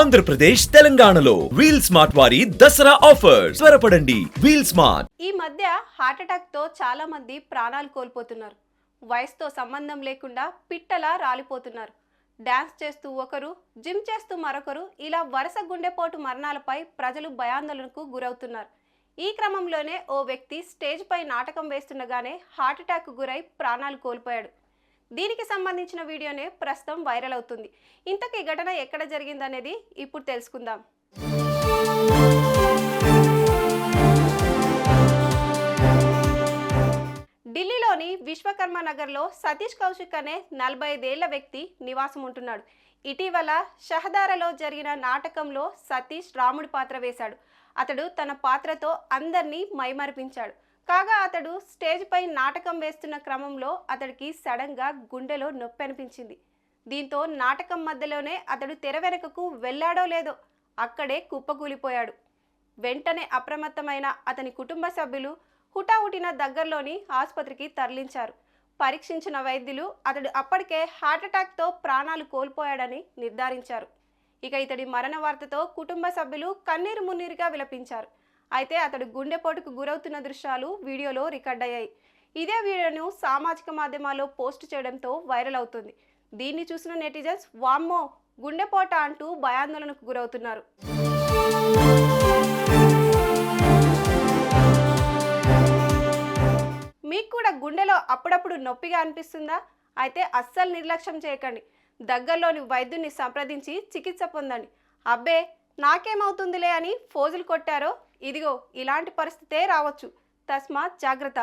ఆంధ్రప్రదేశ్ తెలంగాణలో wheel smart వారి Dasara offer త్వరపడండి. Wheel smart. ఈ మధ్య హార్ట్ అటాక్ తో చాలా మంది ప్రాణాలు కోల్పోతున్నారు. వయసుతో సంబంధం లేకుండా పిట్టలా రాలిపోతున్నారు. డాన్స్ చేస్తూ ఒకరు, జిమ్ చేస్తూ మరొకరు, ఇలా వరుస గుండెపోటు మరణాలపై ప్రజలు భయాందోళనకు గురవుతున్నారు. ఈ క్రమంలోనే ఓ వ్యక్తి స్టేజ్ పై నాటకం వేస్తుండగానే హార్ట్ అటాక్ గురై ప్రాణాలు కోల్పోయాడు. దీనికి సంబంధించిన వీడియోనే ప్రస్తుతం వైరల్ అవుతుంది. ఇంతకీ ఘటన ఎక్కడ జరిగిందనేది ఇప్పుడు తెలుసుకుందాం. ఢిల్లీలోని విశ్వకర్మ నగర్లో సతీష్ కౌశిక్ అనే 45 ఏళ్ల వ్యక్తి నివాసం ఉంటున్నాడు. ఇటీవల షహదారాలో జరిగిన నాటకంలో సతీష్ రాముడి పాత్ర వేశాడు. అతడు తన పాత్రతో అందరినీ మైమరిపించాడు. కాగా అతడు స్టేజ్ పై నాటకం వేస్తున్న క్రమంలో అతడికి సడన్ గా గుండెలో నొప్పి అనిపించింది. దీంతో నాటకం మధ్యలోనే అతడు తెర వెనుకకు వెళ్ళాడో లేదో అక్కడే కుప్పకూలిపోయాడు. వెంటనే అప్రమత్తమైన అతని కుటుంబ సభ్యులు హుటాహుటిన దగ్గరలోని ఆసుపత్రికి తరలించారు. పరీక్షించిన వైద్యులు అతడు అప్పటికే హార్ట్ అటాక్ తో ప్రాణాలు కోల్పోయాడని నిర్ధారించారు. ఇక ఇతడి మరణ వార్తతో కుటుంబ సభ్యులు కన్నీరు మున్నీరుగా విలపించారు. అయితే అతడు గుండెపోటుకు గురవుతున్న దృశ్యాలు వీడియోలో రికార్డ్ అయ్యాయి. ఇదే వీడియోను సామాజిక మాధ్యమాల్లో పోస్ట్ చేయడంతో వైరల్ అవుతుంది. దీన్ని చూసిన నెటిజన్స్ వామ్మో గుండెపోట అంటూ భయాందోళనకు గురవుతున్నారు. మీకు కూడా గుండెలో అప్పుడప్పుడు నొప్పిగా అనిపిస్తుందా? అయితే అస్సలు నిర్లక్ష్యం చేయకండి. దగ్గరలోని వైద్యుని సంప్రదించి చికిత్స పొందండి. అబ్బే నాకేమవుతుందిలే అని ఫోజులు కొట్టారో ఇదిగో ఇలాంటి పరిస్థితే రావచ్చు. తస్మాత్ జాగ్రత్త.